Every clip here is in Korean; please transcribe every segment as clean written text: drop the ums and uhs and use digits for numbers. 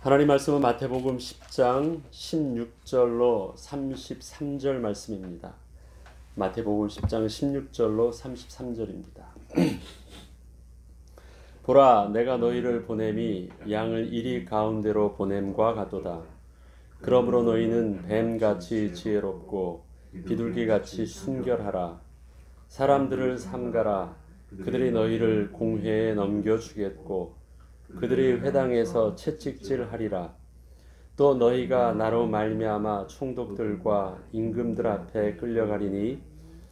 하나님 말씀은 마태복음 10장 16절로 33절 말씀입니다. 마태복음 10장 16절로 33절입니다. 보라, 내가 너희를 보냄이 양을 이리 가운데로 보냄과 같도다. 그러므로 너희는 뱀같이 지혜롭고 비둘기같이 순결하라. 사람들을 삼가라. 그들이 너희를 공회에 넘겨주겠고 그들이 회당에서 채찍질하리라. 또 너희가 나로 말미암아 총독들과 임금들 앞에 끌려가리니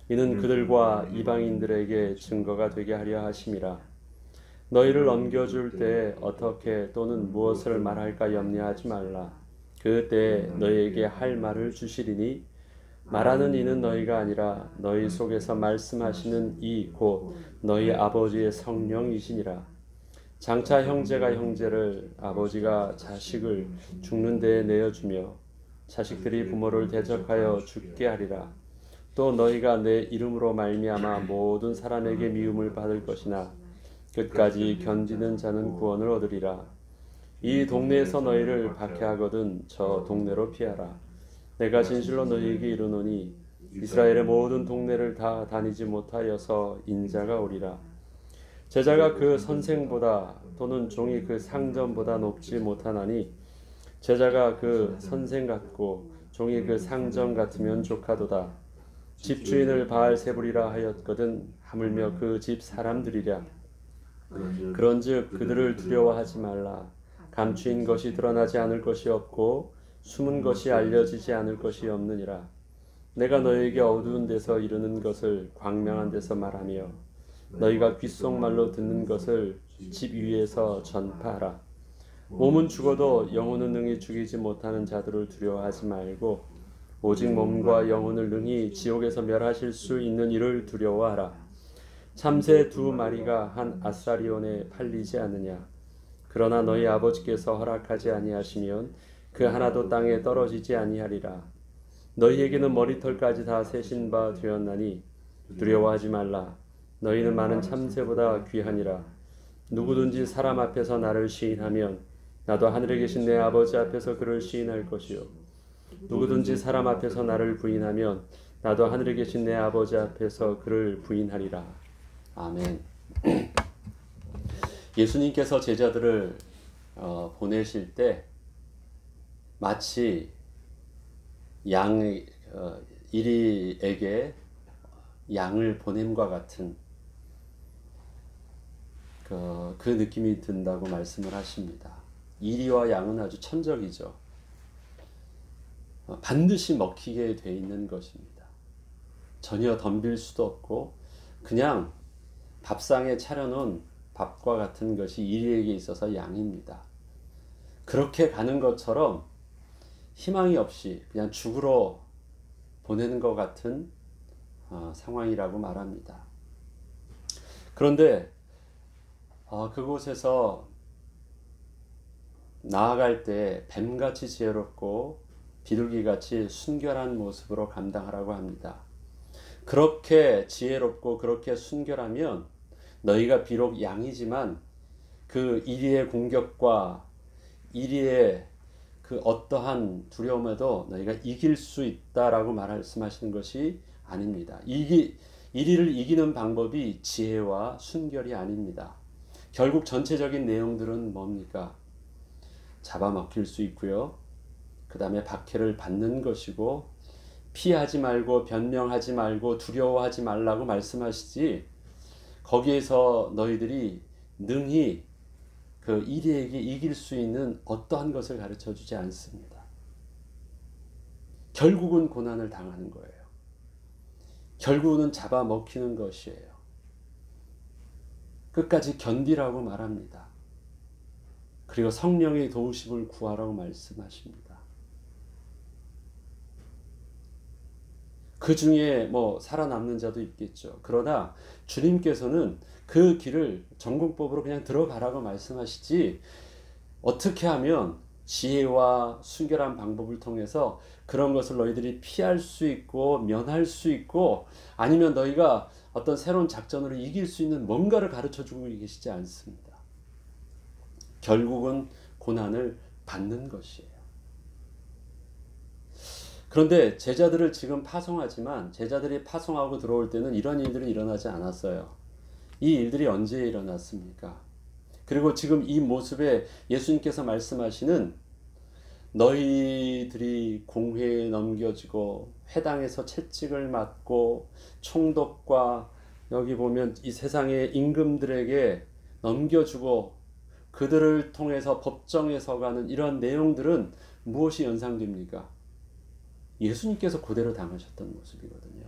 이는 그들과 이방인들에게 증거가 되게 하려 하심이라. 너희를 넘겨줄 때 어떻게 또는 무엇을 말할까 염려하지 말라. 그때에 너희에게 할 말을 주시리니 말하는 이는 너희가 아니라 너희 속에서 말씀하시는 이 곧 너희 아버지의 성령이시니라. 장차 형제가 형제를, 아버지가 자식을 죽는 데에 내어주며 자식들이 부모를 대적하여 죽게 하리라. 또 너희가 내 이름으로 말미암아 모든 사람에게 미움을 받을 것이나 끝까지 견디는 자는 구원을 얻으리라. 이 동네에서 너희를 박해하거든 저 동네로 피하라. 내가 진실로 너희에게 이르노니 이스라엘의 모든 동네를 다 다니지 못하여서 인자가 오리라. 제자가 그 선생보다 또는 종이 그 상전보다 높지 못하나니 제자가 그 선생 같고 종이 그 상전 같으면 족하도다. 집주인을 바알세불이라 하였거든 하물며 그 집 사람들이랴. 그런즉 그들을 두려워하지 말라. 감추인 것이 드러나지 않을 것이 없고 숨은 것이 알려지지 않을 것이 없느니라. 내가 너희에게 어두운 데서 이르는 것을 광명한 데서 말하며 너희가 귓속말로 듣는 것을 집 위에서 전파하라. 몸은 죽어도 영혼은 능히 죽이지 못하는 자들을 두려워하지 말고 오직 몸과 영혼을 능히 지옥에서 멸하실 수 있는 이를 두려워하라. 참새 두 마리가 한 아사리온에 팔리지 않느냐. 그러나 너희 아버지께서 허락하지 아니하시면 그 하나도 땅에 떨어지지 아니하리라. 너희에게는 머리털까지 다 세신 바 되었나니 두려워하지 말라. 너희는 많은 참새보다 귀하니라. 누구든지 사람 앞에서 나를 시인하면 나도 하늘에 계신 내 아버지 앞에서 그를 시인할 것이요 누구든지 사람 앞에서 나를 부인하면 나도 하늘에 계신 내 아버지 앞에서 그를 부인하리라. 아멘. 예수님께서 제자들을 보내실 때 마치 이리에게 양을 보냄과 같은 그 느낌이 든다고 말씀을 하십니다. 이리와 양은 아주 천적이죠. 반드시 먹히게 돼 있는 것입니다. 전혀 덤빌 수도 없고 그냥 밥상에 차려놓은 밥과 같은 것이 이리에게 있어서 양입니다. 그렇게 가는 것처럼 희망이 없이 그냥 죽으러 보내는 것 같은 상황이라고 말합니다. 그런데 그곳에서 나아갈 때 뱀같이 지혜롭고 비둘기같이 순결한 모습으로 감당하라고 합니다. 그렇게 지혜롭고 그렇게 순결하면 너희가 비록 양이지만 그 이리의 공격과 이리의 그 어떠한 두려움에도 너희가 이길 수 있다라고 말씀하시는 것이 아닙니다. 이리를 이기는 방법이 지혜와 순결이 아닙니다. 결국 전체적인 내용들은 뭡니까? 잡아먹힐 수 있고요. 그 다음에 박해를 받는 것이고 피하지 말고 변명하지 말고 두려워하지 말라고 말씀하시지 거기에서 너희들이 능히 그 이리에게 이길 수 있는 어떠한 것을 가르쳐 주지 않습니다. 결국은 고난을 당하는 거예요. 결국은 잡아먹히는 것이에요. 끝까지 견디라고 말합니다. 그리고 성령의 도우심을 구하라고 말씀하십니다. 그 중에 살아남는 자도 있겠죠. 그러나 주님께서는 그 길을 전공법으로 그냥 들어가라고 말씀하시지 어떻게 하면 지혜와 순결한 방법을 통해서 그런 것을 너희들이 피할 수 있고 면할 수 있고 아니면 너희가 어떤 새로운 작전으로 이길 수 있는 뭔가를 가르쳐주고 계시지 않습니다. 결국은 고난을 받는 것이에요. 그런데 제자들을 지금 파송하지만 제자들이 파송하고 들어올 때는 이런 일들은 일어나지 않았어요. 이 일들이 언제 일어났습니까? 그리고 지금 이 모습에 예수님께서 말씀하시는 너희들이 공회에 넘겨지고 회당에서 채찍을 맞고 총독과 여기 보면 이 세상의 임금들에게 넘겨주고 그들을 통해서 법정에 서가는 이런 내용들은 무엇이 연상됩니까? 예수님께서 그대로 당하셨던 모습이거든요.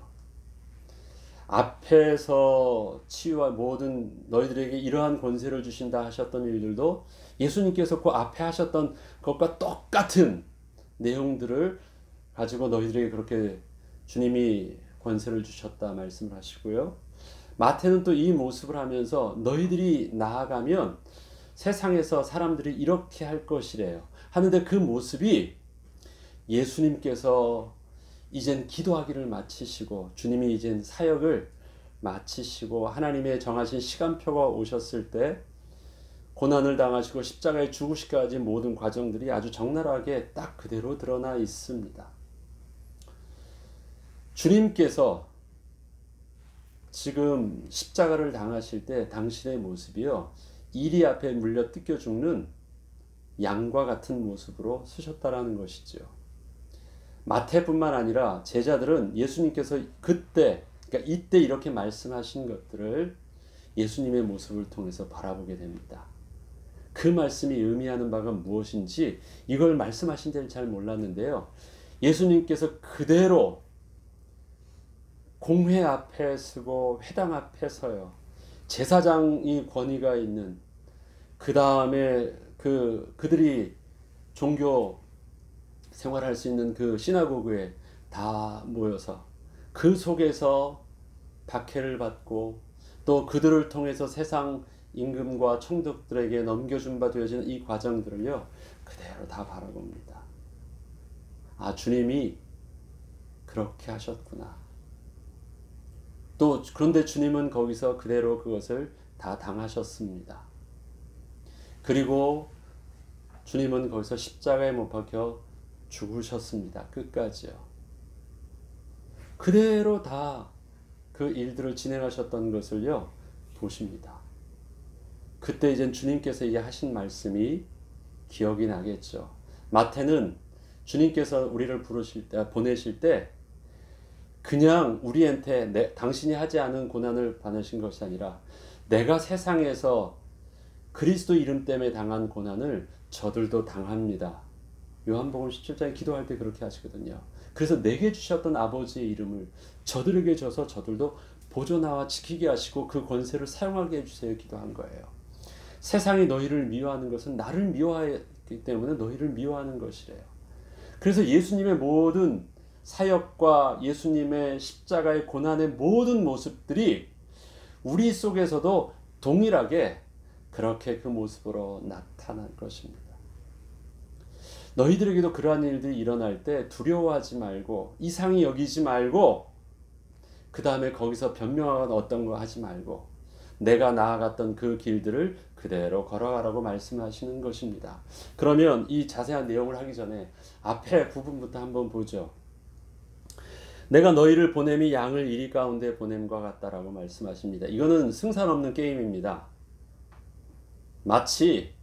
앞에서 치유와 모든 너희들에게 이러한 권세를 주신다 하셨던 일들도 예수님께서 그 앞에 하셨던 것과 똑같은 내용들을 가지고 너희들에게 그렇게 주님이 권세를 주셨다 말씀을 하시고요. 마태는 또 이 모습을 하면서 너희들이 나아가면 세상에서 사람들이 이렇게 할 것이래요. 하는데 그 모습이 예수님께서 이젠 기도하기를 마치시고 주님이 이젠 사역을 마치시고 하나님의 정하신 시간표가 오셨을 때 고난을 당하시고 십자가에 죽으시기까지 모든 과정들이 아주 적나라하게 딱 그대로 드러나 있습니다. 주님께서 지금 십자가를 당하실 때 당신의 모습이요, 이리 앞에 물려 뜯겨 죽는 양과 같은 모습으로 서셨다라는 것이죠. 마태뿐만 아니라 제자들은 예수님께서 그때, 그러니까 이때 이렇게 말씀하신 것들을 예수님의 모습을 통해서 바라보게 됩니다. 그 말씀이 의미하는 바가 무엇인지 이걸 말씀하신 데는 잘 몰랐는데요. 예수님께서 그대로 공회 앞에 서고 회당 앞에 서요. 제사장이 권위가 있는, 그 다음에 그들이 종교 생활할 수 있는 그 시나고그에 다 모여서 그 속에서 박해를 받고 또 그들을 통해서 세상 임금과 총독들에게 넘겨준 바 되어지는 이 과정들을요, 그대로 다 바라봅니다. 아, 주님이 그렇게 하셨구나. 또 그런데 주님은 거기서 그대로 그것을 다 당하셨습니다. 그리고 주님은 거기서 십자가에 못 박혀 죽으셨습니다. 끝까지요. 그대로 다 그 일들을 진행하셨던 것을요 보십니다. 그때 이제 주님께서 이제 하신 말씀이 기억이 나겠죠. 마태는 주님께서 우리를 보내실 때 그냥 우리한테 당신이 하지 않은 고난을 받으신 것이 아니라 내가 세상에서 그리스도 이름 때문에 당한 고난을 저들도 당합니다. 요한복음 17장에 기도할 때 그렇게 하시거든요. 그래서 내게 주셨던 아버지의 이름을 저들에게 줘서 저들도 보존하와 지키게 하시고 그 권세를 사용하게 해주세요 기도한 거예요. 세상이 너희를 미워하는 것은 나를 미워하기 때문에 너희를 미워하는 것이래요. 그래서 예수님의 모든 사역과 예수님의 십자가의 고난의 모든 모습들이 우리 속에서도 동일하게 그렇게 그 모습으로 나타날 것입니다. 너희들에게도 그러한 일들이 일어날 때 두려워하지 말고 이상히 여기지 말고 그 다음에 거기서 변명하거나 어떤 거 하지 말고 내가 나아갔던 그 길들을 그대로 걸어가라고 말씀하시는 것입니다. 그러면 이 자세한 내용을 하기 전에 앞에 부분부터 한번 보죠. 내가 너희를 보냄이 양을 이리 가운데 보냄과 같다라고 말씀하십니다. 이거는 승산 없는 게임입니다. 마치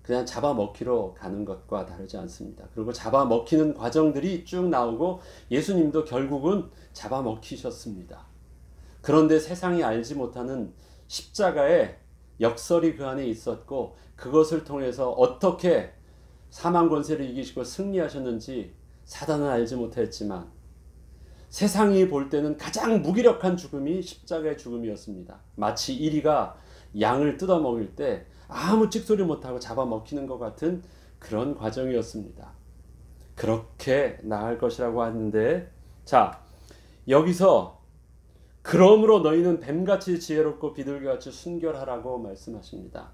그냥 잡아먹히러 가는 것과 다르지 않습니다. 그리고 잡아먹히는 과정들이 쭉 나오고 예수님도 결국은 잡아먹히셨습니다. 그런데 세상이 알지 못하는 십자가의 역설이 그 안에 있었고 그것을 통해서 어떻게 사망 권세를 이기시고 승리하셨는지 사단은 알지 못했지만 세상이 볼 때는 가장 무기력한 죽음이 십자가의 죽음이었습니다. 마치 이리가 양을 뜯어먹일 때 아무 찍소리 못하고 잡아먹히는 것 같은 그런 과정이었습니다. 그렇게 나을 것이라고 하는데, 자, 여기서 그러므로 너희는 뱀같이 지혜롭고 비둘기같이 순결하라고 말씀하십니다.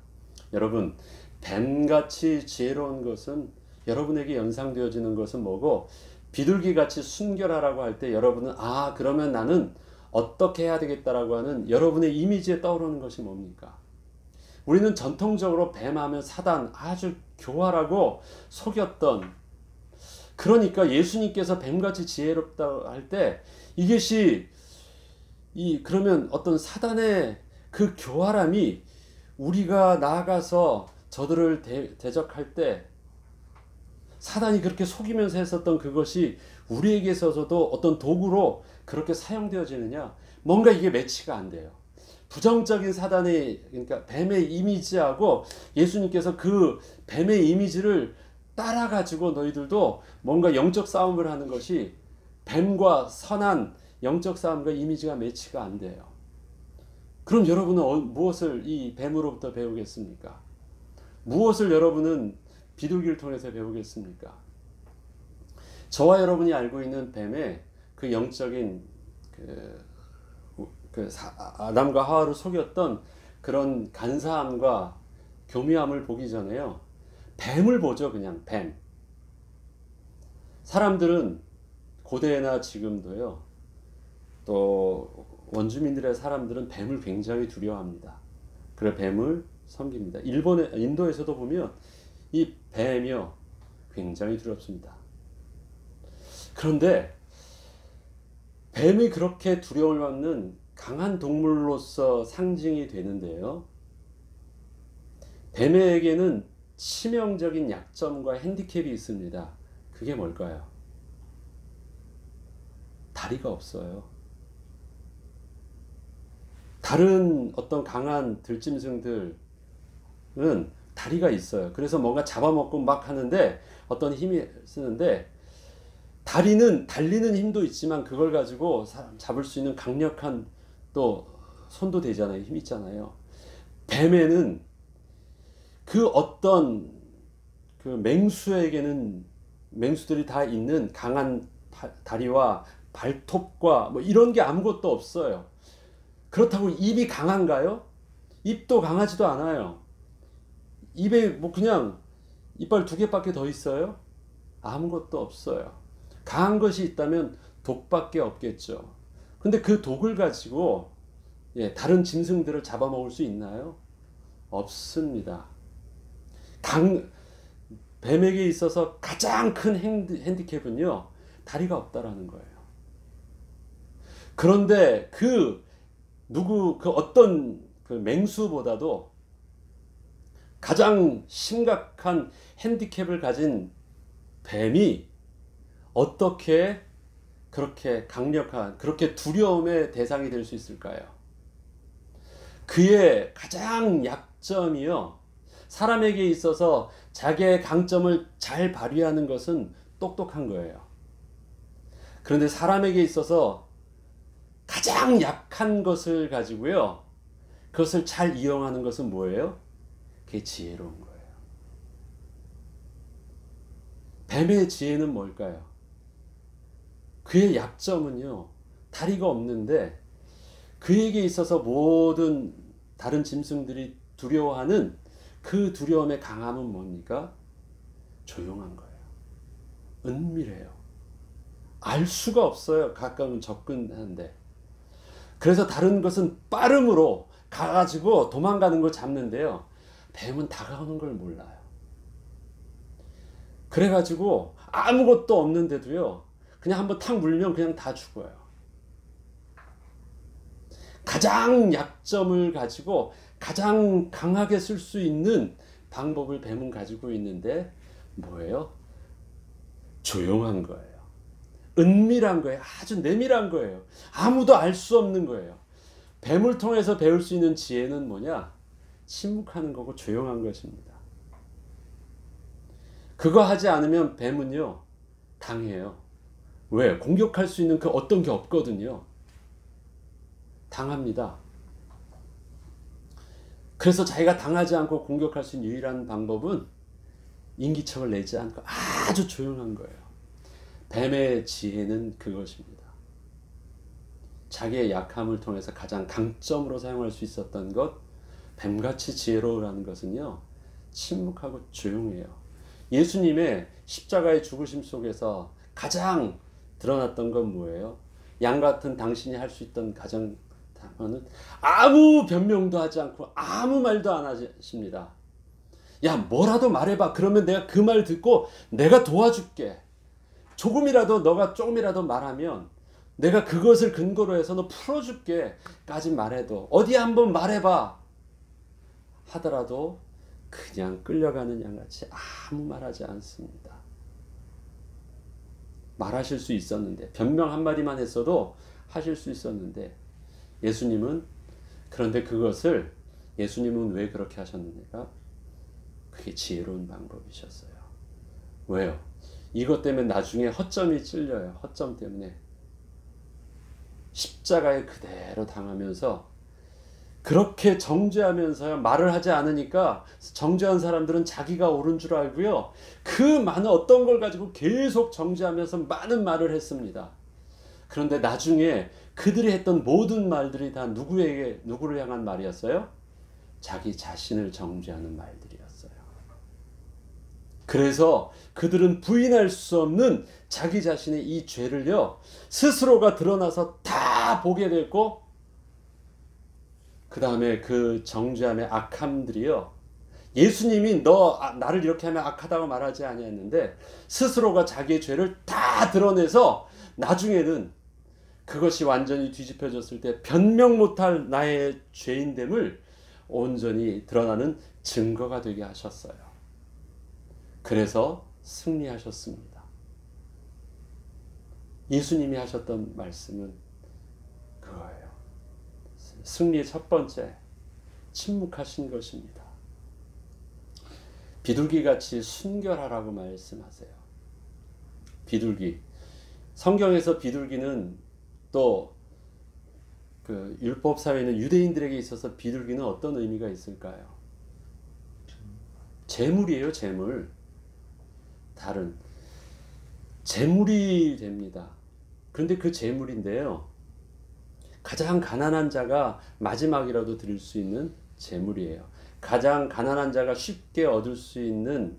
여러분, 뱀같이 지혜로운 것은 여러분에게 연상되어지는 것은 뭐고, 비둘기같이 순결하라고 할 때 여러분은 그러면 나는 어떻게 해야 되겠다라고 하는 여러분의 이미지에 떠오르는 것이 뭡니까? 우리는 전통적으로 뱀하면 사단, 아주 교활하고 속였던, 그러니까 예수님께서 뱀같이 지혜롭다고 할 때 이것이 그러면 어떤 사단의 그 교활함이 우리가 나아가서 저들을 대적할 때 사단이 그렇게 속이면서 했었던 그것이 우리에게 있어서도 어떤 도구로 그렇게 사용되어지느냐, 뭔가 이게 매치가 안 돼요. 부정적인 사단의, 그러니까 뱀의 이미지하고 예수님께서 그 뱀의 이미지를 따라가지고 너희들도 뭔가 영적 싸움을 하는 것이 뱀과 선한 영적 싸움과 이미지가 매치가 안 돼요. 그럼 여러분은 무엇을 이 뱀으로부터 배우겠습니까? 무엇을 여러분은 비둘기를 통해서 배우겠습니까? 저와 여러분이 알고 있는 뱀의 그 영적인 아담과 하와를 속였던 그런 간사함과 교묘함을 보기 전에요, 뱀을 보죠. 그냥 뱀. 사람들은 고대나 지금도요, 또 원주민들의 사람들은 뱀을 굉장히 두려워합니다. 그래 뱀을 섬깁니다. 인도에서도 보면 이 뱀이요 굉장히 두렵습니다. 그런데 뱀이 그렇게 두려움을 받는 강한 동물로서 상징이 되는데요, 뱀에게는 치명적인 약점과 핸디캡이 있습니다. 그게 뭘까요? 다리가 없어요. 다른 어떤 강한 들짐승들은 다리가 있어요. 그래서 뭔가 잡아먹고 막 하는데 어떤 힘이 쓰는데, 다리는 달리는 힘도 있지만 그걸 가지고 사람 잡을 수 있는 강력한 또 손도 되잖아요. 힘 있잖아요. 뱀에는 그 어떤 그 맹수에게는, 맹수들이 다 있는 강한 다리와 발톱과 뭐 이런 게 아무것도 없어요. 그렇다고 입이 강한가요? 입도 강하지도 않아요. 입에 뭐 그냥 이빨 2개밖에 더 있어요? 아무것도 없어요. 강한 것이 있다면 독밖에 없겠죠. 근데 그 독을 가지고 다른 짐승들을 잡아먹을 수 있나요? 없습니다. 뱀에게 있어서 가장 큰 핸디캡은요, 다리가 없다라는 거예요. 그런데 그 어떤 그 맹수보다도 가장 심각한 핸디캡을 가진 뱀이 어떻게 그렇게 강력한, 그렇게 두려움의 대상이 될 수 있을까요? 그의 가장 약점이요, 사람에게 있어서 자기의 강점을 잘 발휘하는 것은 똑똑한 거예요. 그런데 사람에게 있어서 가장 약한 것을 가지고요, 그것을 잘 이용하는 것은 뭐예요? 그게 지혜로운 거예요. 뱀의 지혜는 뭘까요? 그의 약점은요, 다리가 없는데 그에게 있어서 모든 다른 짐승들이 두려워하는 그 두려움의 강함은 뭡니까? 조용한 거예요. 은밀해요. 알 수가 없어요. 가까운 접근하는데. 그래서 다른 것은 빠름으로 가가지고 도망가는 걸 잡는데요, 뱀은 다가오는 걸 몰라요. 그래가지고 아무것도 없는데도요, 그냥 한번 탁 물면 그냥 다 죽어요. 가장 약점을 가지고 가장 강하게 쓸 수 있는 방법을 뱀은 가지고 있는데 뭐예요? 조용한 거예요. 은밀한 거예요. 아주 내밀한 거예요. 아무도 알 수 없는 거예요. 뱀을 통해서 배울 수 있는 지혜는 뭐냐? 침묵하는 거고 조용한 것입니다. 그거 하지 않으면 뱀은요, 당해요. 왜? 공격할 수 있는 그 어떤 게 없거든요. 당합니다. 그래서 자기가 당하지 않고 공격할 수 있는 유일한 방법은 인기척을 내지 않고 아주 조용한 거예요. 뱀의 지혜는 그것입니다. 자기의 약함을 통해서 가장 강점으로 사용할 수 있었던 것, 뱀같이 지혜로우라는 것은요, 침묵하고 조용해요. 예수님의 십자가의 죽으심 속에서 가장 드러났던 건 뭐예요? 양 같은 당신이 할 수 있던 가장 하면은 아무 변명도 하지 않고 아무 말도 안 하십니다. 야, 뭐라도 말해봐. 그러면 내가 그 말 듣고 내가 도와줄게. 너가 조금이라도 말하면 내가 그것을 근거로 해서 너 풀어줄게 까지 말해도, 어디 한번 말해봐 하더라도 그냥 끌려가는 양같이 아무 말하지 않습니다. 말하실 수 있었는데, 변명 한마디만 했어도 하실 수 있었는데, 그런데 그것을 예수님은 왜 그렇게 하셨느냐? 그게 지혜로운 방법이셨어요. 왜요? 이것 때문에 나중에 허점이 찔려요. 허점 때문에 십자가에 그대로 당하면서, 그렇게 정죄하면서요, 말을 하지 않으니까 정죄한 사람들은 자기가 옳은 줄 알고요, 그 많은 어떤 걸 가지고 계속 정죄하면서 많은 말을 했습니다. 그런데 나중에 그들이 했던 모든 말들이 다 누구를 향한 말이었어요? 자기 자신을 정죄하는 말들이었어요. 그래서 그들은 부인할 수 없는 자기 자신의 이 죄를요, 스스로가 드러나서 다 보게 됐고, 그 다음에 그 정죄함의 악함들이요, 예수님이 나를 이렇게 하면 악하다고 말하지 아니했는데 스스로가 자기의 죄를 다 드러내서 나중에는 그것이 완전히 뒤집혀졌을 때 변명 못할 나의 죄인됨을 온전히 드러나는 증거가 되게 하셨어요. 그래서 승리하셨습니다. 예수님이 하셨던 말씀은 그거예요. 승리의 첫 번째, 침묵하신 것입니다. 비둘기같이 순결하라고 말씀하세요. 비둘기. 성경에서 비둘기는 또 그 율법 사회는 유대인들에게 있어서 비둘기는 어떤 의미가 있을까요? 재물이에요, 재물. 다른 재물이 됩니다. 그런데 그 재물인데요, 가장 가난한 자가 마지막이라도 드릴 수 있는 재물이에요. 가장 가난한 자가 쉽게 얻을 수 있는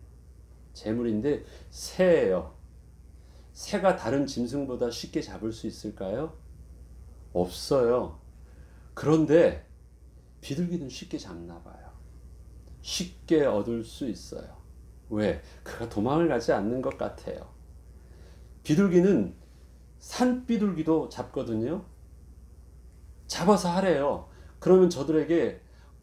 재물인데 새예요. 새가 다른 짐승보다 쉽게 잡을 수 있을까요? 없어요. 그런데 비둘기는 쉽게 잡나 봐요. 쉽게 얻을 수 있어요. 왜? 그가 도망을 가지 않는 것 같아요. 비둘기는 산비둘기도 잡거든요. 잡아서 하래요. 그러면 저들에게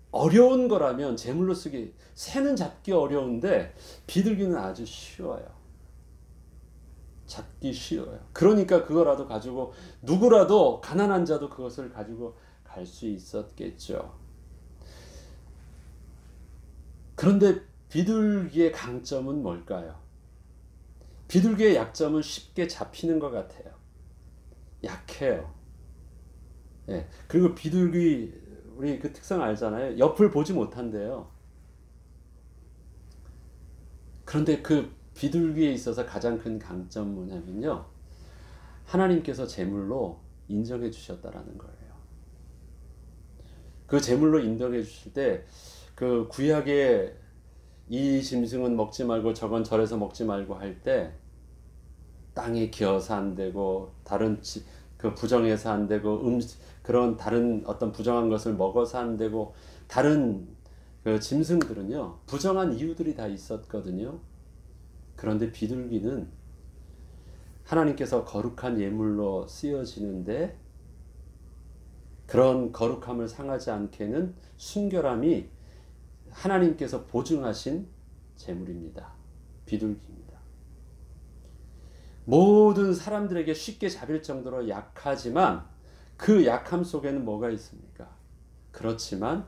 어려운 거라면 제물로 쓰기, 새는 잡기 어려운데 비둘기는 아주 쉬워요. 잡기 쉬워요. 그러니까 그거라도 가지고 누구라도, 가난한 자도 그것을 가지고 갈 수 있었겠죠. 그런데 비둘기의 강점은 뭘까요? 비둘기의 약점은 쉽게 잡히는 것 같아요. 약해요. 예. 그리고 비둘기, 우리 그 특성 알잖아요. 옆을 보지 못한대요. 그런데 그 비둘기에 있어서 가장 큰 강점 뭐냐면요, 하나님께서 제물로 인정해 주셨다라는 거예요. 그 제물로 인정해 주실 때, 그 구약에 이 짐승은 먹지 말고 저건 절에서 먹지 말고 할 때 땅에 기어서 안 되고, 다른 그 부정해서 안 되고, 그런 다른 어떤 부정한 것을 먹어서 안 되고, 다른 그 짐승들은요 부정한 이유들이 다 있었거든요. 그런데 비둘기는 하나님께서 거룩한 예물로 쓰여지는데, 그런 거룩함을 상하지 않게는 순결함이 하나님께서 보증하신 제물입니다. 비둘기입니다. 모든 사람들에게 쉽게 잡힐 정도로 약하지만 그 약함 속에는 뭐가 있습니까? 그렇지만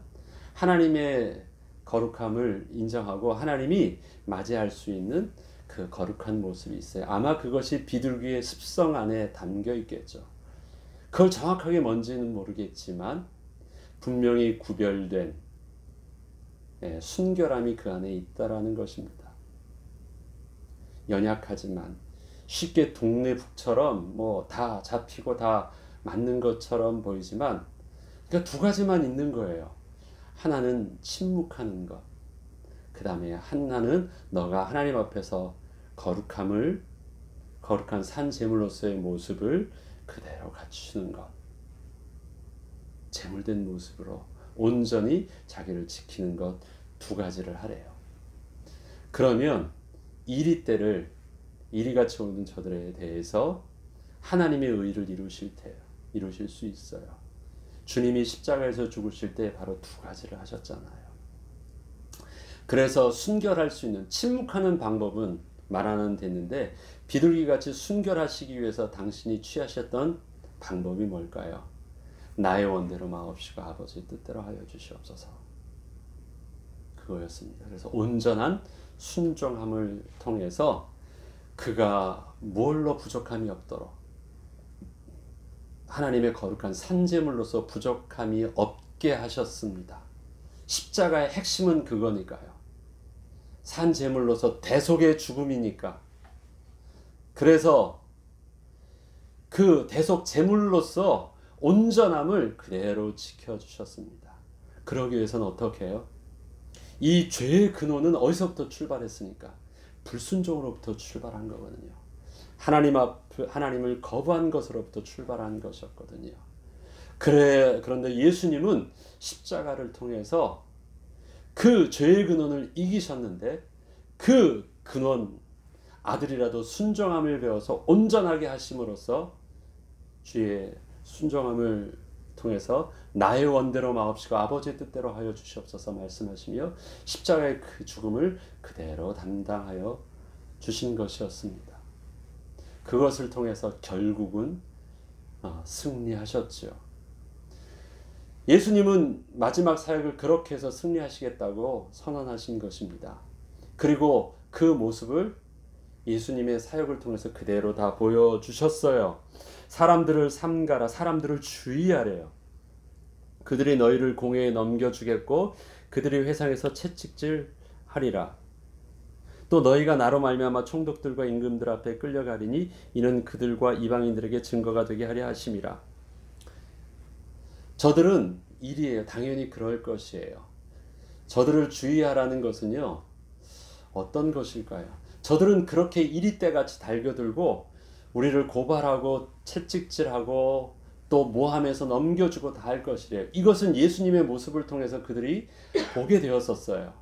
하나님의 거룩함을 인정하고 하나님이 맞이할 수 있는 그 거룩한 모습이 있어요. 아마 그것이 비둘기의 습성 안에 담겨 있겠죠. 그걸 정확하게 뭔지는 모르겠지만 분명히 구별된 순결함이 그 안에 있다라는 것입니다. 연약하지만 쉽게 동네 북처럼 뭐 다 잡히고 다 맞는 것처럼 보이지만, 그러니까 두 가지만 있는 거예요. 하나는 침묵하는 것, 그 다음에 하나는 너가 하나님 앞에서 거룩한 산 제물로서의 모습을 그대로 갖추는 것. 재물된 모습으로 온전히 자기를 지키는 것 두 가지를 하래요. 그러면 이리같이 오는 저들에 대해서 하나님의 의를 이루실 수 있어요. 주님이 십자가에서 죽으실 때 바로 두 가지를 하셨잖아요. 그래서 순결할 수 있는, 침묵하는 방법은 말 안 됐는데 비둘기같이 순결하시기 위해서 당신이 취하셨던 방법이 뭘까요? 나의 원대로 마옵시고 아버지의 뜻대로 하여 주시옵소서. 그거였습니다. 그래서 온전한 순종함을 통해서 그가 뭘로 부족함이 없도록, 하나님의 거룩한 산제물로서 부족함이 없게 하셨습니다. 십자가의 핵심은 그거니까요. 산제물로서 대속의 죽음이니까. 그래서 그 대속 제물로서 온전함을 그대로 지켜주셨습니다. 그러기 위해서는 어떻게 해요? 이 죄의 근원은 어디서부터 출발했으니까? 불순종으로부터 출발한 거거든요. 하나님을 거부한 것으로부터 출발한 것이었거든요. 그런데 예수님은 십자가를 통해서 그 죄의 근원을 이기셨는데, 그 근원, 아들이라도 순종함을 배워서 온전하게 하심으로써 주의 순종함을 통해서 나의 원대로 마옵시고 아버지의 뜻대로 하여 주시옵소서 말씀하시며 십자가의 그 죽음을 그대로 담당하여 주신 것이었습니다. 그것을 통해서 결국은 승리하셨죠. 예수님은 마지막 사역을 그렇게 해서 승리하시겠다고 선언하신 것입니다. 그리고 그 모습을 예수님의 사역을 통해서 그대로 다 보여주셨어요. 사람들을 삼가라, 사람들을 주의하래요. 그들이 너희를 공회에 넘겨주겠고 그들이 회상에서 채찍질하리라. 또 너희가 나로 말미암아 총독들과 임금들 앞에 끌려가리니 이는 그들과 이방인들에게 증거가 되게 하려 하심이라. 저들은 일이에요. 당연히 그럴 것이에요. 저들을 주의하라는 것은요, 어떤 것일까요? 저들은 그렇게 이리떼같이 달겨들고 우리를 고발하고 채찍질하고 또 모함해서 넘겨주고 다 할 것이래요. 이것은 예수님의 모습을 통해서 그들이 보게 되었었어요.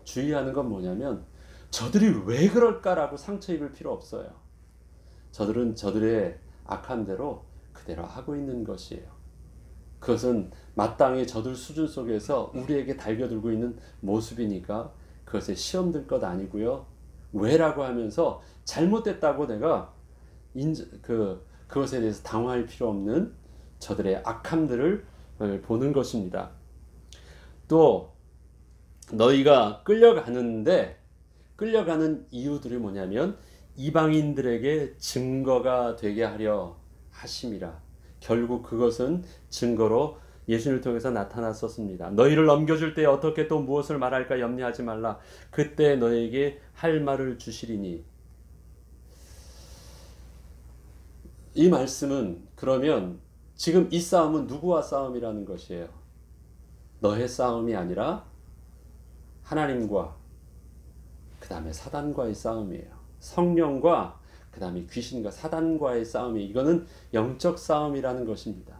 주의하는 건 뭐냐면 저들이 왜 그럴까라고 상처 입을 필요 없어요. 저들은 저들의 악한 대로 그대로 하고 있는 것이에요. 그것은 마땅히 저들 수준 속에서 우리에게 달겨들고 있는 모습이니까 그것에 시험 들 것 아니고요. 왜라고 하면서 잘못됐다고 내가 그것에 대해서 당황할 필요 없는 저들의 악함들을 보는 것입니다. 또 너희가 끌려가는 이유들이 뭐냐면 이방인들에게 증거가 되게 하려 하심이라. 결국 그것은 증거로 예수님을 통해서 나타났었습니다. 너희를 넘겨줄 때 어떻게 또 무엇을 말할까 염려하지 말라. 그때 너희에게 할 말을 주시리니. 이 말씀은 그러면 지금 이 싸움은 누구와 싸움이라는 것이에요? 너의 싸움이 아니라 하나님과 그 다음에 사단과의 싸움이에요. 성령과 그 다음에 귀신과 사단과의 싸움이, 이거는 영적 싸움이라는 것입니다.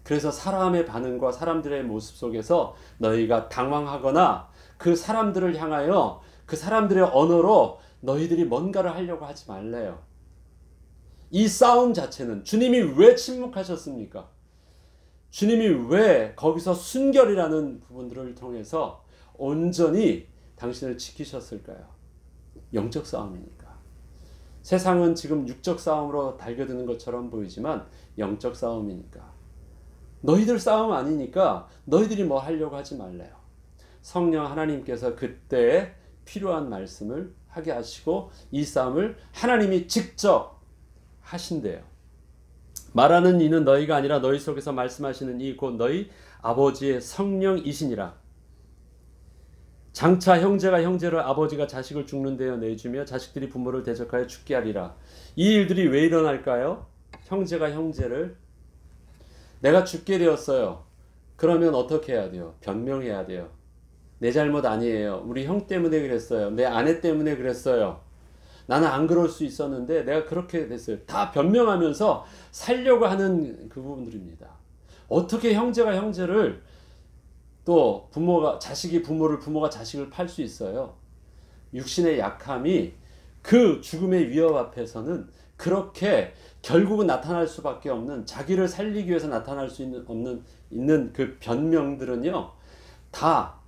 그래서 사람의 반응과 사람들의 모습 속에서 너희가 당황하거나 그 사람들을 향하여 그 사람들의 언어로 너희들이 뭔가를 하려고 하지 말래요. 이 싸움 자체는 주님이 왜 침묵하셨습니까? 주님이 왜 거기서 순결이라는 부분들을 통해서 온전히 당신을 지키셨을까요? 영적 싸움이니까. 세상은 지금 육적 싸움으로 달겨드는 것처럼 보이지만 영적 싸움이니까. 너희들 싸움 아니니까 너희들이 뭐 하려고 하지 말래요. 성령 하나님께서 그때 필요한 말씀을 하게 하시고 이 싸움을 하나님이 직접 하신대요. 말하는 이는 너희가 아니라 너희 속에서 말씀하시는 이 곧 너희 아버지의 성령이시니라. 장차 형제가 형제를 아버지가 자식을 죽는 데에 내주며 자식들이 부모를 대적하여 죽게 하리라. 이 일들이 왜 일어날까요? 형제가 형제를, 내가 죽게 되었어요. 그러면 어떻게 해야 돼요? 변명해야 돼요. 내 잘못 아니에요. 우리 형 때문에 그랬어요. 내 아내 때문에 그랬어요. 나는 안 그럴 수 있었는데 내가 그렇게 됐어요. 다 변명하면서 살려고 하는 그 부분들입니다. 어떻게 형제가 형제를 또 자식이 부모를, 부모가 자식을 팔 수 있어요? 육신의 약함이 그 죽음의 위협 앞에서는 그렇게 결국은 나타날 수밖에 없는, 자기를 살리기 위해서 나타날 수 있는 그 변명들은요, 다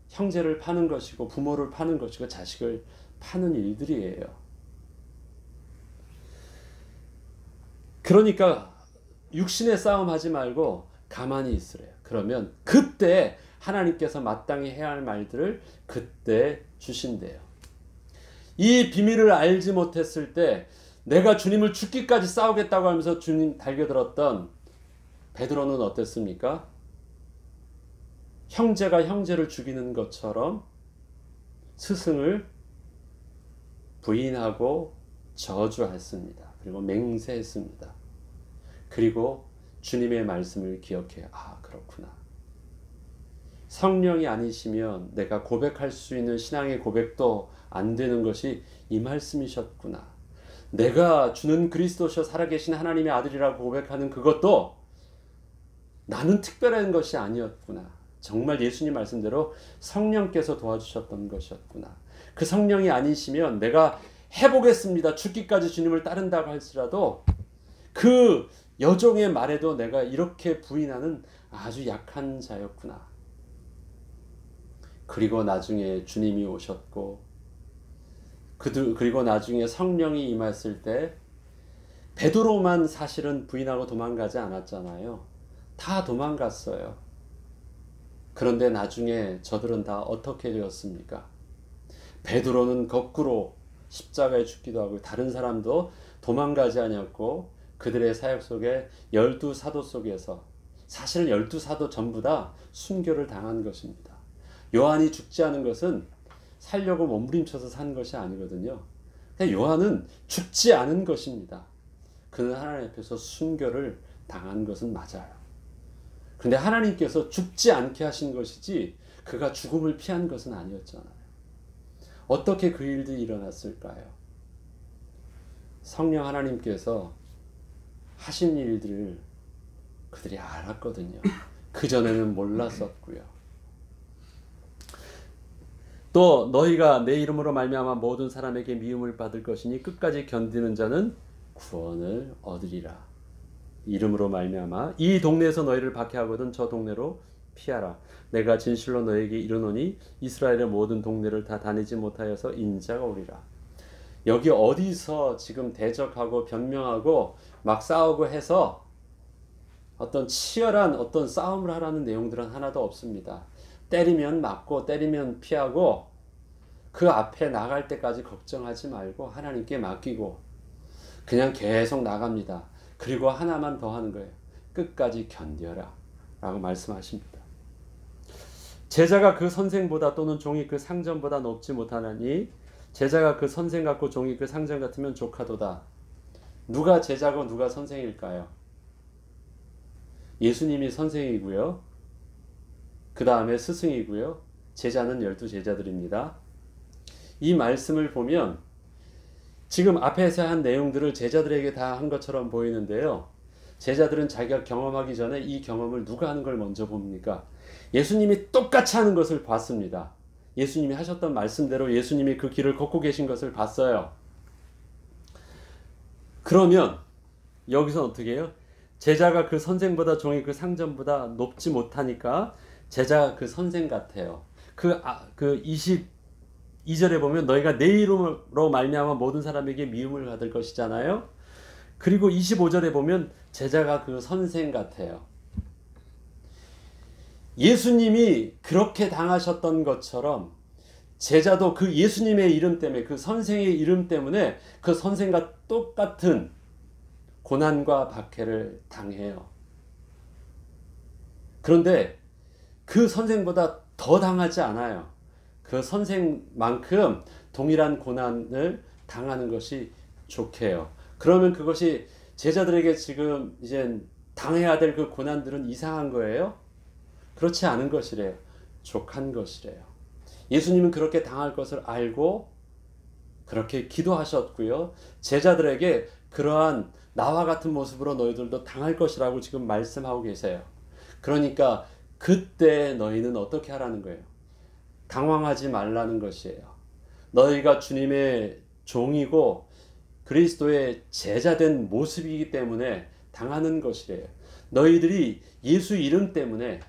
형제를 파는 것이고 부모를 파는 것이고 자식을 파는 일들이에요. 그러니까 육신의 싸움 하지 말고 가만히 있으래요. 그러면 그때 하나님께서 마땅히 해야 할 말들을 그때 주신대요. 이 비밀을 알지 못했을 때 내가 주님을 죽기까지 싸우겠다고 하면서 주님 달겨들었던 베드로는 어땠습니까? 형제가 형제를 죽이는 것처럼 스승을 부인하고 저주했습니다. 그리고 맹세했습니다. 그리고 주님의 말씀을 기억해요. 아, 그렇구나. 성령이 아니시면 내가 고백할 수 있는 신앙의 고백도 안 되는 것이 이 말씀이셨구나. 내가 주는 그리스도시여 살아계신 하나님의 아들이라고 고백하는 그것도 나는 특별한 것이 아니었구나. 정말 예수님 말씀대로 성령께서 도와주셨던 것이었구나. 그 성령이 아니시면 내가 해보겠습니다. 죽기까지 주님을 따른다고 할지라도 그 여종의 말에도 내가 이렇게 부인하는 아주 약한 자였구나. 그리고 나중에 주님이 오셨고 그리고 나중에 성령이 임했을 때 베드로만 사실은 부인하고 도망가지 않았잖아요. 다 도망갔어요. 그런데 나중에 저들은 다 어떻게 되었습니까? 베드로는 거꾸로 십자가에 죽기도 하고 다른 사람도 도망가지 않았고 그들의 사역 속에 12사도 속에서 사실은 12사도 전부 다 순교를 당한 것입니다. 요한이 죽지 않은 것은 살려고 몸부림쳐서 산 것이 아니거든요. 요한은 죽지 않은 것입니다. 그는 하나님 앞에서 순교를 당한 것은 맞아요. 그런데 하나님께서 죽지 않게 하신 것이지 그가 죽음을 피한 것은 아니었잖아요. 어떻게 그 일들이 일어났을까요? 성령 하나님께서 하신 일들을 그들이 알았거든요. 그전에는 몰랐었고요. 또 너희가 내 이름으로 말미암아 모든 사람에게 미움을 받을 것이니 끝까지 견디는 자는 구원을 얻으리라. 이름으로 말미암아 이 동네에서 너희를 박해하거든 저 동네로 피하라. 내가 진실로 너에게 이르노니 이스라엘의 모든 동네를 다 다니지 못하여서 인자가 오리라. 여기 어디서 지금 대적하고 변명하고 막 싸우고 해서 어떤 치열한 어떤 싸움을 하라는 내용들은 하나도 없습니다. 때리면 맞고 때리면 피하고 그 앞에 나갈 때까지 걱정하지 말고 하나님께 맡기고 그냥 계속 나갑니다. 그리고 하나만 더 하는 거예요. 끝까지 견뎌라 라고 말씀하십니다. 제자가 그 선생보다 또는 종이 그 상전보다 높지 못하나니 제자가 그 선생 같고 종이 그 상전 같으면 조카도다. 누가 제자고 누가 선생일까요? 예수님이 선생이고요. 그 다음에 스승이고요. 제자는 12제자들입니다. 이 말씀을 보면 지금 앞에서 한 내용들을 제자들에게 다 한 것처럼 보이는데요. 제자들은 자기가 경험하기 전에 이 경험을 누가 하는 걸 먼저 봅니까? 예수님이 똑같이 하는 것을 봤습니다. 예수님이 하셨던 말씀대로 예수님이 그 길을 걷고 계신 것을 봤어요. 그러면 여기서 어떻게 해요? 제자가 그 선생보다 종이 그 상전보다 높지 못하니까 제자가 그 선생 같아요. 그 22절에 보면 너희가 내 이름으로 말미암아 모든 사람에게 미움을 받을 것이잖아요. 그리고 25절에 보면 제자가 그 선생 같아요. 예수님이 그렇게 당하셨던 것처럼 제자도 그 예수님의 이름 때문에 그 선생의 이름 때문에 그 선생과 똑같은 고난과 박해를 당해요. 그런데 그 선생보다 더 당하지 않아요. 그 선생만큼 동일한 고난을 당하는 것이 좋게요. 그러면 그것이 제자들에게 지금 이제 당해야 될 그 고난들은 이상한 거예요? 그렇지 않은 것이래요. 족한 것이래요. 예수님은 그렇게 당할 것을 알고 그렇게 기도하셨고요. 제자들에게 그러한 나와 같은 모습으로 너희들도 당할 것이라고 지금 말씀하고 계세요. 그러니까 그때 너희는 어떻게 하라는 거예요? 당황하지 말라는 것이에요. 너희가 주님의 종이고 그리스도의 제자된 모습이기 때문에 당하는 것이래요. 너희들이 예수 이름 때문에,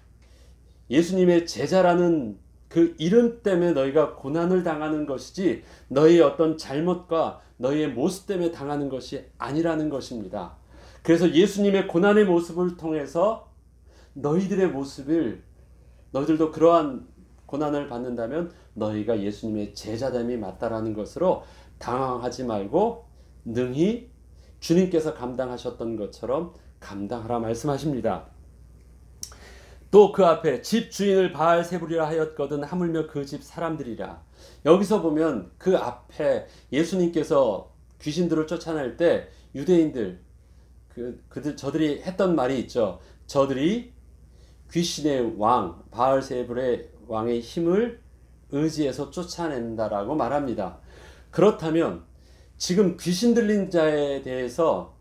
예수님의 제자라는 그 이름 때문에 너희가 고난을 당하는 것이지 너희의 어떤 잘못과 너희의 모습 때문에 당하는 것이 아니라는 것입니다. 그래서 예수님의 고난의 모습을 통해서 너희들의 모습을, 너희들도 그러한 고난을 받는다면 너희가 예수님의 제자됨이 맞다라는 것으로 당황하지 말고 능히 주님께서 감당하셨던 것처럼 감당하라 말씀하십니다. 또 그 앞에 집 주인을 바알세불이라 하였거든 하물며 그 집 사람들이라. 여기서 보면 그 앞에 예수님께서 귀신들을 쫓아낼 때 유대인들 저들이 했던 말이 있죠. 저들이 귀신의 왕 바알세불의 왕의 힘을 의지해서 쫓아낸다라고 말합니다. 그렇다면 지금 귀신 들린 자에 대해서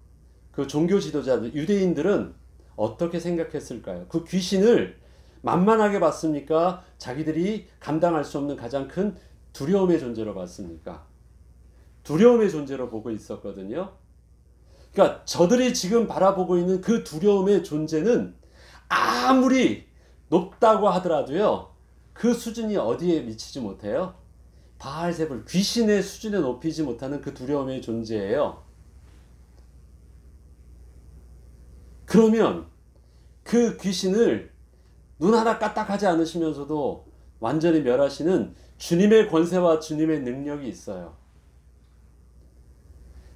그 종교 지도자들 유대인들은 어떻게 생각했을까요? 그 귀신을 만만하게 봤습니까? 자기들이 감당할 수 없는 가장 큰 두려움의 존재로 봤습니까? 두려움의 존재로 보고 있었거든요. 그러니까 저들이 지금 바라보고 있는 그 두려움의 존재는 아무리 높다고 하더라도요, 그 수준이 어디에 미치지 못해요? 바알세불, 귀신의 수준에 높이지 못하는 그 두려움의 존재예요. 그러면 그 귀신을 눈 하나 까딱하지 않으시면서도 완전히 멸하시는 주님의 권세와 주님의 능력이 있어요.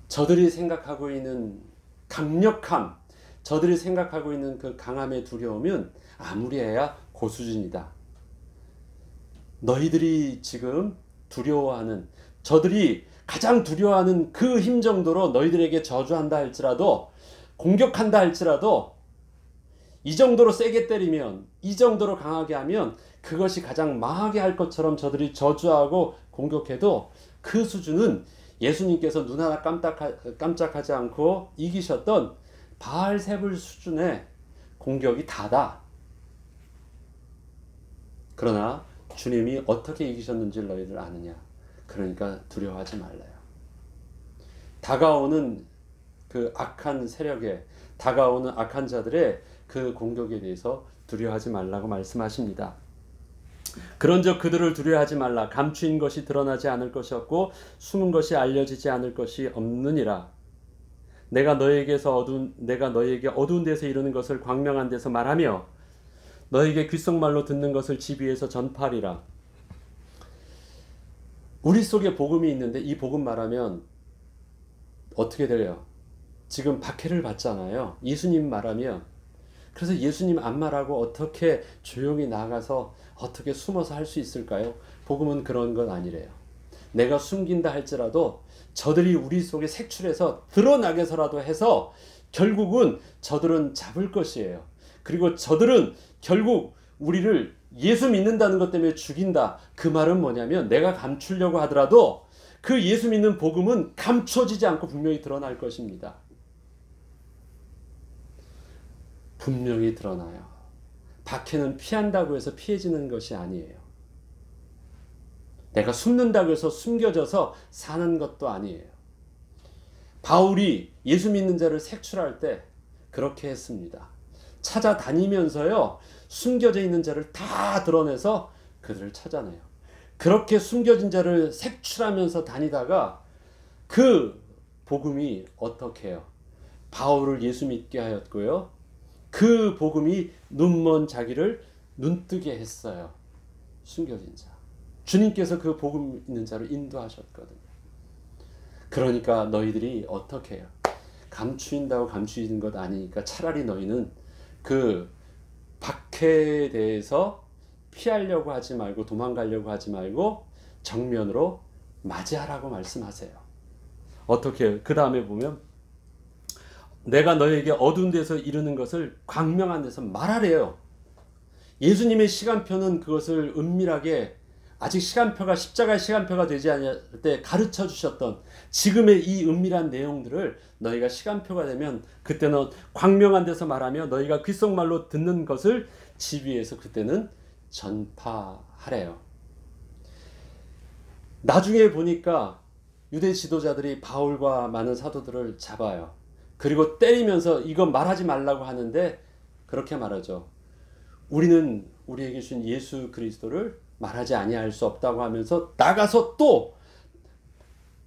저들이 생각하고 있는 강력함, 저들이 생각하고 있는 그 강함의 두려움은 아무리 해야 고수준이다. 너희들이 지금 두려워하는, 저들이 가장 두려워하는 그 힘 정도로 너희들에게 저주한다 할지라도, 공격한다 할지라도 이 정도로 세게 때리면, 이 정도로 강하게 하면 그것이 가장 망하게 할 것처럼 저들이 저주하고 공격해도 그 수준은 예수님께서 눈 하나 깜짝하지 않고 이기셨던 바알세불 수준의 공격이 다다. 그러나 주님이 어떻게 이기셨는지 너희들 아느냐? 그러니까 두려워하지 말라요. 다가오는 그 악한 세력에, 다가오는 악한 자들의 그 공격에 대해서 두려워하지 말라고 말씀하십니다. 그런즉 그들을 두려워하지 말라. 감추인 것이 드러나지 않을 것이 없고 숨은 것이 알려지지 않을 것이 없느니라. 내가 너희에게 어두운 데서 이루는 것을 광명한 데서 말하며 너희에게 귓속말로 듣는 것을 집 위에서 전파하리라. 우리 속에 복음이 있는데 이 복음 말하면 어떻게 돼요? 지금 박해를 받잖아요. 예수님 말하면. 그래서 예수님 안 말하고 어떻게 조용히 나가서 어떻게 숨어서 할 수 있을까요? 복음은 그런 건 아니래요. 내가 숨긴다 할지라도 저들이 우리 속에 색출해서 드러나게서라도 해서 결국은 저들은 잡을 것이에요. 그리고 저들은 결국 우리를 예수 믿는다는 것 때문에 죽인다. 그 말은 뭐냐면 내가 감추려고 하더라도 그 예수 믿는 복음은 감춰지지 않고 분명히 드러날 것입니다. 분명히 드러나요. 박해는 피한다고 해서 피해지는 것이 아니에요. 내가 숨는다고 해서 숨겨져서 사는 것도 아니에요. 바울이 예수 믿는 자를 색출할 때 그렇게 했습니다. 찾아다니면서요, 숨겨져 있는 자를 다 드러내서 그들을 찾아내요. 그렇게 숨겨진 자를 색출하면서 다니다가 그 복음이 어떻게 해요? 바울을 예수 믿게 하였고요. 그 복음이 눈먼 자기를 눈뜨게 했어요. 숨겨진 자. 주님께서 그 복음 있는 자를 인도하셨거든요. 그러니까 너희들이 어떻게 해요? 감추인다고 감추이는 것 아니니까 차라리 너희는 그 박해에 대해서 피하려고 하지 말고 도망가려고 하지 말고 정면으로 맞이하라고 말씀하세요. 어떻게 해요? 그 다음에 보면 내가 너에게 어두운 데서 이루는 것을 광명한 데서 말하래요. 예수님의 시간표는 그것을 은밀하게 아직 시간표가 십자가의 시간표가 되지 않을 때 가르쳐 주셨던 지금의 이 은밀한 내용들을 너희가 시간표가 되면 그때는 광명한 데서 말하며 너희가 귓속말로 듣는 것을 집 위에서 그때는 전파하래요. 나중에 보니까 유대 지도자들이 바울과 많은 사도들을 잡아요. 그리고 때리면서 이거 말하지 말라고 하는데 그렇게 말하죠. 우리는 우리에게 주신 예수 그리스도를 말하지 아니할 수 없다고 하면서 나가서 또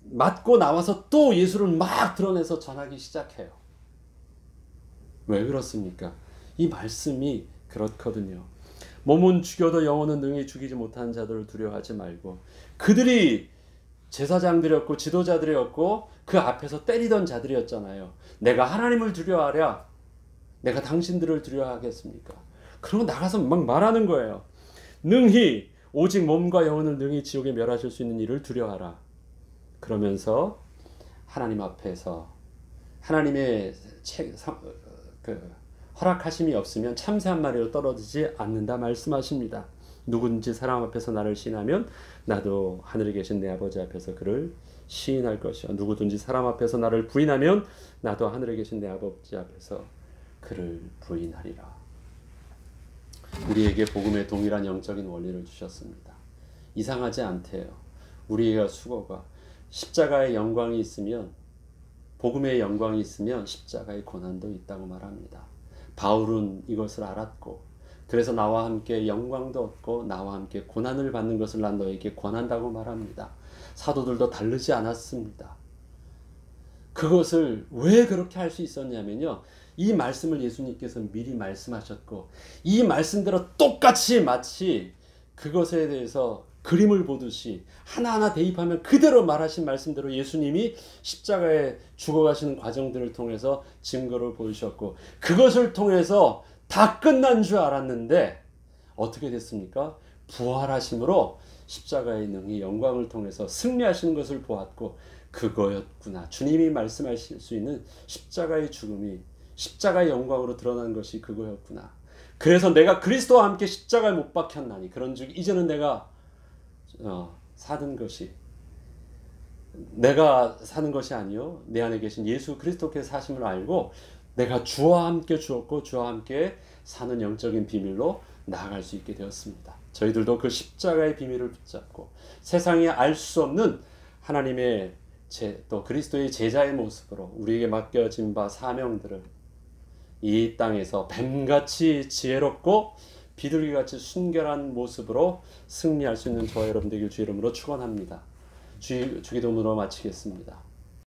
맞고 나와서 또 예수를 막 드러내서 전하기 시작해요. 왜 그렇습니까? 이 말씀이 그렇거든요. 몸은 죽여도 영혼은 능히 죽이지 못하는 자들을 두려워하지 말고, 그들이 제사장들이었고 지도자들이었고 그 앞에서 때리던 자들이었잖아요. 내가 하나님을 두려워하랴 내가 당신들을 두려워하겠습니까? 그러고 나가서 막 말하는 거예요. 능히 오직 몸과 영혼을 능히 지옥에 멸하실 수 있는 일을 두려워하라. 그러면서 하나님 앞에서 하나님의 허락하심이 없으면 참새 한 마리로 떨어지지 않는다 말씀하십니다. 누구든지 사람 앞에서 나를 시인하면 나도 하늘에 계신 내 아버지 앞에서 그를 시인할 것이요 누구든지 사람 앞에서 나를 부인하면 나도 하늘에 계신 내 아버지 앞에서 그를 부인하리라. 우리에게 복음의 동일한 영적인 원리를 주셨습니다. 이상하지 않대요. 우리의 수고가 십자가의 영광이 있으면, 복음의 영광이 있으면 십자가의 고난도 있다고 말합니다. 바울은 이것을 알았고 그래서 나와 함께 영광도 얻고 나와 함께 고난을 받는 것을 난 너에게 권한다고 말합니다. 사도들도 다르지 않았습니다. 그것을 왜 그렇게 할 수 있었냐면요, 이 말씀을 예수님께서 미리 말씀하셨고 이 말씀대로 똑같이 마치 그것에 대해서 그림을 보듯이 하나하나 대입하면 그대로 말하신 말씀대로 예수님이 십자가에 죽어가시는 과정들을 통해서 증거를 보이셨고 그것을 통해서 다 끝난 줄 알았는데 어떻게 됐습니까? 부활하심으로 십자가의 능히 영광을 통해서 승리하시는 것을 보았고 그거였구나. 주님이 말씀하실 수 있는 십자가의 죽음이 십자가의 영광으로 드러난 것이 그거였구나. 그래서 내가 그리스도와 함께 십자가에 못 박혔나니 그런즉 이제는 내가 사는 것이 내가 사는 것이 아니요 내 안에 계신 예수 그리스도께서 사심을 알고 내가 주와 함께 죽었고 주와 함께 사는 영적인 비밀로 나아갈 수 있게 되었습니다. 저희들도 그 십자가의 비밀을 붙잡고 세상에 알 수 없는 하나님의 또 그리스도의 제자의 모습으로 우리에게 맡겨진 바 사명들을 이 땅에서 뱀같이 지혜롭고 비둘기같이 순결한 모습으로 승리할 수 있는 저와 여러분들에게 주의 이름으로 축원합니다. 주기도문으로 마치겠습니다.